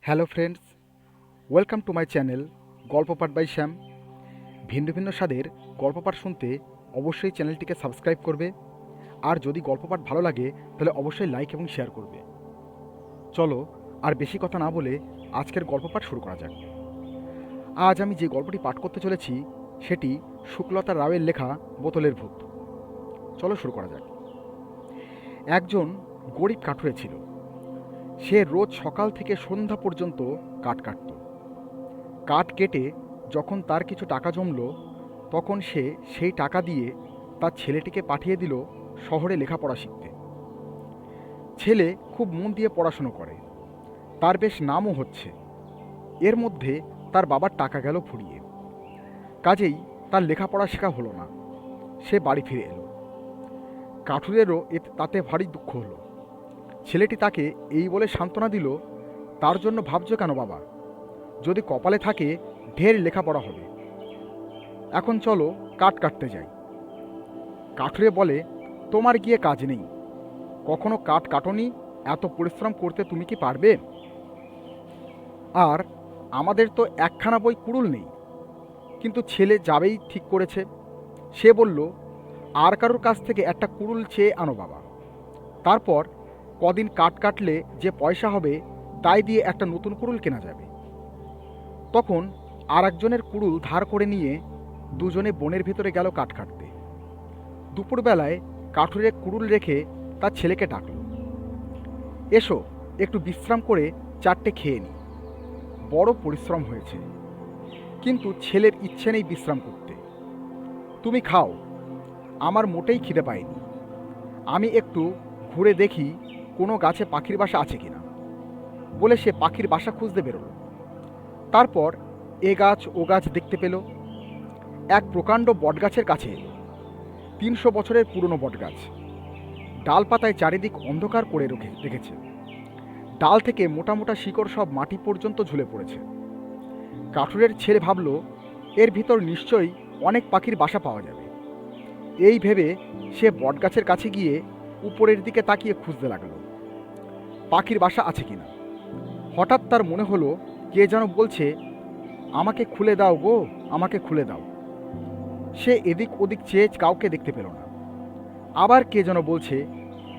Hello friends, welcome to my channel গল্প পাঠ by শ্যাম। ভিন্ন ভিন্ন স্বাদের গল্প পাঠ শুনতে অবশ্যই চ্যানেলটিকে সাবস্ক্রাইব করবে, আর যদি গল্প পাঠ ভালো লাগে তাহলে অবশ্যই লাইক এবং শেয়ার করবে। চলো আর বেশি কথা না বলে আজকের গল্প পাঠ শুরু করা যাক। আজ আমি যে গল্পটি পাঠ করতে চলেছি সেটি শুক্লতা রাওয়ের লেখা বোতলের ভূত। চলো শুরু করা যাক। একজন গরিব কাঠুরে ছিল। সে রোজ সকাল থেকে সন্ধ্যা পর্যন্ত কাঠ কাটত। কাঠ কেটে যখন তার কিছু টাকা জমল, তখন সে সেই টাকা দিয়ে তার ছেলেটিকে পাঠিয়ে দিল শহরে লেখাপড়া শিখতে। ছেলে খুব মন দিয়ে পড়াশুনো করে, তার বেশ নামও হচ্ছে। এর মধ্যে তার বাবার টাকা গেল ফুরিয়ে। কাজেই তার লেখাপড়া শেখা হলো না। সে বাড়ি ফিরে এলো। কাঠুরেরও তাতে ভারী দুঃখ হলো। ছেলেটি তাকে এই বলে সান্ত্বনা দিল, তার জন্য ভাবছো কেন বাবা? যদি কপালে থাকে ঢের লেখাপড়া হবে। এখন চলো কাঠ কাটতে যাই। কাঠুরে বলে, তোমার গিয়ে কাজ নেই, কখনো কাঠ কাটনি, এত পরিশ্রম করতে তুমি কি পারবে? আর আমাদের তো একখানা বই কুড়ুল নেই। কিন্তু ছেলে যাবেই ঠিক করেছে। সে বলল, আর কারোর কাছ থেকে একটা কুড়ুল চেয়ে আনো বাবা। তারপর কদিন কাঠ কাটলে যে পয়সা হবে তাই দিয়ে একটা নতুন কুড়ুল কেনা যাবে। তখন আর একজনের কুড়ুল ধার করে নিয়ে দুজনে বনের ভিতরে গেল কাঠ কাটতে। দুপুরবেলায় কাঠুরে কুড়ুল রেখে তার ছেলেকে ডাকল, এসো একটু বিশ্রাম করে চারটে খেয়ে নি। বড় পরিশ্রম হয়েছে। কিন্তু ছেলের ইচ্ছে নেই বিশ্রাম করতে। তুমি খাও, আমার মোটেই খিদে পায়নি। আমি একটু ঘুরে দেখি কোনো গাছে পাখির বাসা আছে কিনা। বলে সে পাখির বাসা খুঁজতে বেরোল। তারপর এ গাছ ও গাছ দেখতে পেল। এক প্রকাণ্ড বটগাছের কাছে এলো। 300 বছরের পুরনো বটগাছ। ডালপাতায় চারিদিক অন্ধকার করে রেখেছে। ডাল থেকে মোটা মোটা শিকড় সব মাটি পর্যন্ত ঝুলে পড়েছে। কাঠুরের ছেলে ভাবল, এর ভিতর নিশ্চয়ই অনেক পাখির বাসা পাওয়া যাবে। এই ভেবে সে বটগাছের কাছে গিয়ে উপরের দিকে তাকিয়ে খুঁজতে লাগলো পাখির বাসা আছে কিনা। হঠাৎ তার মনে হলো কে যেন বলছে, আমাকে খুলে দাও গো, আমাকে খুলে দাও। সে এদিক ওদিক চেয়ে কাউকে দেখতে পেল না। আবার কে যেন বলছে,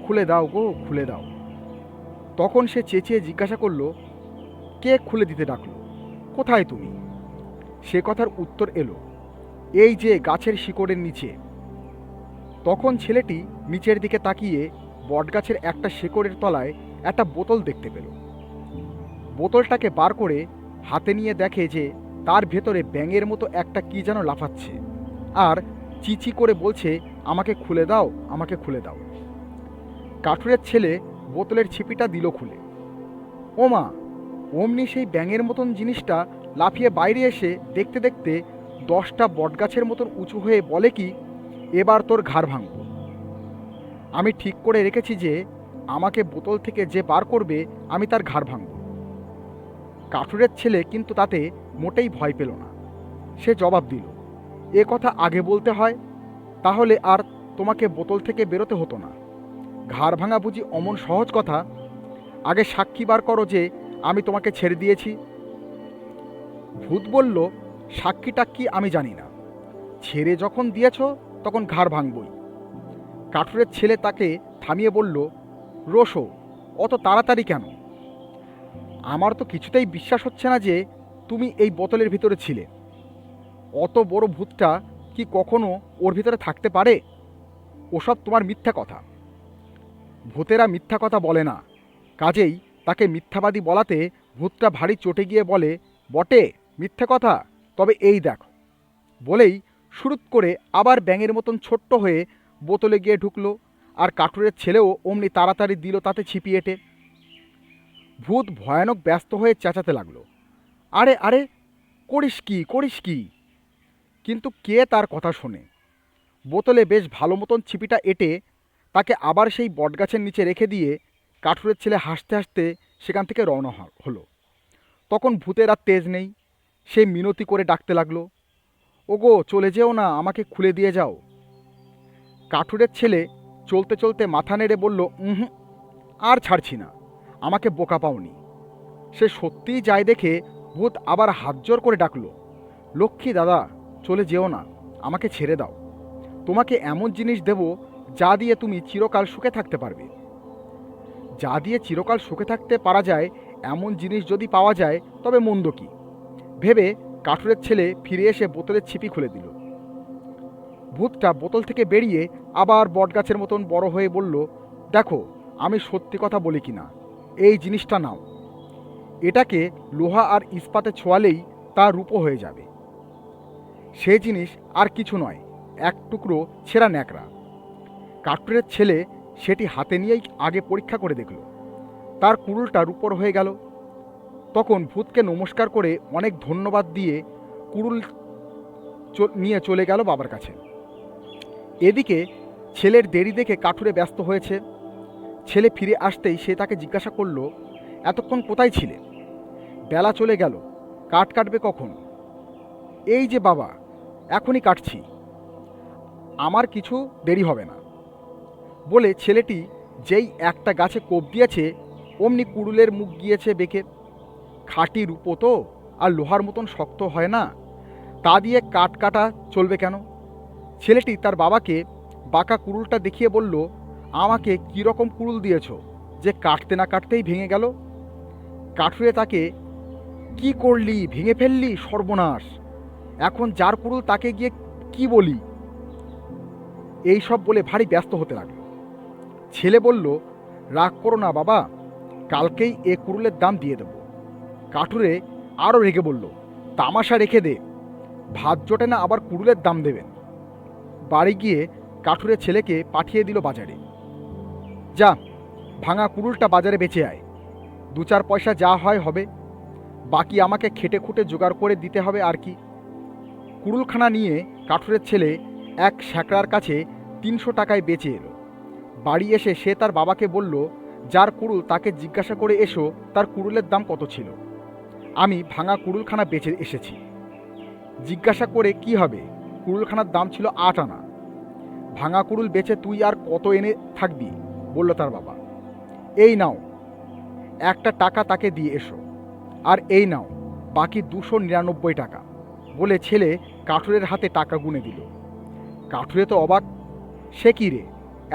খুলে দাও গো, খুলে দাও। তখন সে চেঁচিয়ে জিজ্ঞাসা করল, কে খুলে দিতে ডাকলো? কোথায় তুমি? সে কথার উত্তর এলো, এই যে গাছের শিকড়ের নিচে। তখন ছেলেটি নিচের দিকে তাকিয়ে বটগাছের একটা শিকড়ের তলায় একটা বোতল দেখতে পেল। বোতলটাকে বার করে হাতে নিয়ে দেখে যে তার ভেতরে ব্যাঙের মতো একটা কি যেন লাফাচ্ছে আর চিচি করে বলছে, আমাকে খুলে দাও, আমাকে খুলে দাও। কাঠুরের ছেলে বোতলের ছিপিটা দিল খুলে। ও মা! অমনি সেই ব্যাঙের মতন জিনিসটা লাফিয়ে বাইরে এসে দেখতে দেখতে 10টা বটগাছের মতন উঁচু হয়ে বলে কি, এবার তোর ঘাড় ভাঙব। আমি ঠিক করে রেখেছি যে আমাকে বোতল থেকে যে বার করবে আমি তার ঘাড় ভাঙব। কাঠুরের ছেলে কিন্তু তাতে মোটেই ভয় পেল না। সে জবাব দিল, এ কথা আগে বলতে হয়, তাহলে আর তোমাকে বোতল থেকে বেরোতে হতো না। ঘাড় ভাঙা বুঝি অমন সহজ কথা? আগে সাক্ষী বার করো যে আমি তোমাকে ছেড়ে দিয়েছি। ভূত বলল, সাক্ষী টাক্ষী আমি জানি না, ছেড়ে যখন দিয়েছ তখন ঘাড় ভাঙবই। কাঠুরের ছেলে তাকে থামিয়ে বলল, রোসো, অত তাড়াতাড়ি কেন? আমার তো কিছুতেই বিশ্বাস হচ্ছে না যে তুমি এই বোতলের ভিতরে ছিলে। অত বড় ভূতটা কি কখনো ওর ভিতরে থাকতে পারে? ওসব তোমার মিথ্যা কথা। ভূতেরা মিথ্যা কথা বলে না। কাজেই তাকে মিথ্যাবাদী বলাতে ভূতটা ভারী চটে গিয়ে বলে, বটে মিথ্যে কথা, তবে এই দেখো। বলেই শুরুত করে আবার ব্যাঙের মতন ছোট্ট হয়ে বোতলে গিয়ে ঢুকলো। আর কাঠুরের ছেলেও অমনি তাড়াতাড়ি দিল তাতে ছিপি এঁটে। ভূত ভয়ানক ব্যস্ত হয়ে চেঁচাতে লাগলো, আরে আরে, করিস কি, করিস কি? কিন্তু কে তার কথা শোনে? বোতলে বেশ ভালো মতন ছিপিটা এঁটে তাকে আবার সেই বটগাছের নিচে রেখে দিয়ে কাঠুরের ছেলে হাসতে হাসতে সেখান থেকে রওনা হলো। তখন ভূতের আর তেজ নেই। সে মিনতি করে ডাকতে লাগলো, ওগো চলে যেও না, আমাকে খুলে দিয়ে যাও। কাঠুরের ছেলে চলতে চলতে মাথা নেড়ে বলল, আর ছাড়ছি না, আমাকে বোকা পাওনি। সে সত্যিই যায় দেখে ভূত আবার হাত জোর করে ডাকল, লক্ষ্মী দাদা, চলে যেও না, আমাকে ছেড়ে দাও। তোমাকে এমন জিনিস দেব যা দিয়ে তুমি চিরকাল সুখে থাকতে পারবে। যা দিয়ে চিরকাল সুখে থাকতে পারা যায় এমন জিনিস যদি পাওয়া যায় তবে মন্দ কি ভেবে কাঠুরের ছেলে ফিরে এসে বোতলের ছিপি খুলে দিল। ভূতটা বোতল থেকে বেরিয়ে আবার বটগাছের মতন বড় হয়ে বলল, দেখো আমি সত্যি কথা বলি কিনা, এই জিনিসটা নাও। এটাকে লোহা আর ইস্পাতে ছোঁয়ালেই তা রূপো হয়ে যাবে। সে জিনিস আর কিছু নয়, এক টুকরো ছেঁড়া ন্যাকড়া। কাঠুরের ছেলে সেটি হাতে নিয়েই আগে পরীক্ষা করে দেখল, তার কুড়ুলটা রূপোর হয়ে গেল। তখন ভূতকে নমস্কার করে অনেক ধন্যবাদ দিয়ে কুড়ুল নিয়ে চলে গেল বাবার কাছে। এদিকে ছেলের দেরি দেখে কাঠুরে ব্যস্ত হয়েছে। ছেলে ফিরে আসতেই সে তাকে জিজ্ঞাসা করল, এতক্ষণ কোথায় ছিলে? বেলা চলে গেল, কাঠ কাটবে কখন? এই যে বাবা, এখনই কাটছি, আমার কিছু দেরি হবে না বলে ছেলেটি যেই একটা গাছে কোপ দিয়েছে অমনি কুড়ুলের মুখ গিয়েছে বেঁকে। খাঁটি রূপো তো আর লোহার মতন শক্ত হয় না, তা দিয়ে কাঠ কাটা চলবে কেন? ছেলেটি তার বাবাকে বাঁকা কুড়ুলটা দেখিয়ে বলল, আমাকে কীরকম কুড়ুল দিয়েছ যে কাটতে না কাটতেই ভেঙে গেল? কাঠুরে তাকে, কি করলি, ভেঙে ফেললি, সর্বনাশ! এখন যার কুড়ুল তাকে গিয়ে কি বলি? এই সব বলে ভারী ব্যস্ত হতে লাগল। ছেলে বলল, রাগ করো না বাবা, কালকেই এ কুড়ুলের দাম দিয়ে দেব। কাঠুরে আরও রেগে বলল, তামাশা রেখে দে, ভাত জোটে না আবার কুড়ুলের দাম দেবেন। বাড়ি গিয়ে কাঠুরে ছেলেকে পাঠিয়ে দিল বাজারে। যা, ভাঙা কুড়ুলটা বাজারে বেচে আয়, 2-4 পয়সা যা হয় হবে, বাকি আমাকে খেটে খুঁটে জোগাড় করে দিতে হবে আর কি। কুড়ুলখানা নিয়ে কাঠুরের ছেলে এক শ্যাকরার কাছে 300 টাকায় বেচে এলো। বাড়ি এসে সে তার বাবাকে বলল, যার কুড়ুল তাকে জিজ্ঞাসা করে এসো তার কুড়ুলের দাম কত ছিল। আমি ভাঙা কুড়ুলখানা বেচে এসেছি। জিজ্ঞাসা করে কি হবে, কুড়ুলখানার দাম ছিল 8 আনা। ভাঙা কুড়ুল বেচে তুই আর কত এনে থাকবি, বলল তার বাবা। এই নাও, একটা টাকা তাকে দিয়ে এসো, আর এই নাও বাকি 299 টাকা, বলে ছেলে কাঠুরের হাতে টাকা গুনে দিল। কাঠুরে তো অবাক, সে কি রে,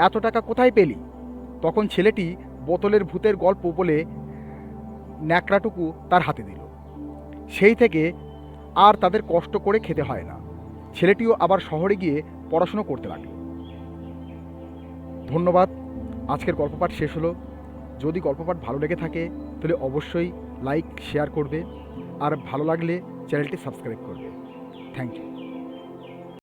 এত টাকা কোথায় পেলি? তখন ছেলেটি বোতলের ভূতের গল্প বলে ন্যাকড়াটুকু তার হাতে দিল। সেই থেকে আর তাদের কষ্ট করে খেতে হয় না। ছেলেটিও আবার শহরে গিয়ে পড়াশুনো করতে লাগলো। ধন্যবাদ। আজকের গল্পপাঠ শেষ হলো। যদি গল্পপাঠ ভালো লেগে থাকে তাহলে অবশ্যই লাইক শেয়ার করবে, আর ভালো লাগলে চ্যানেলটি সাবস্ক্রাইব করবে। Thank you.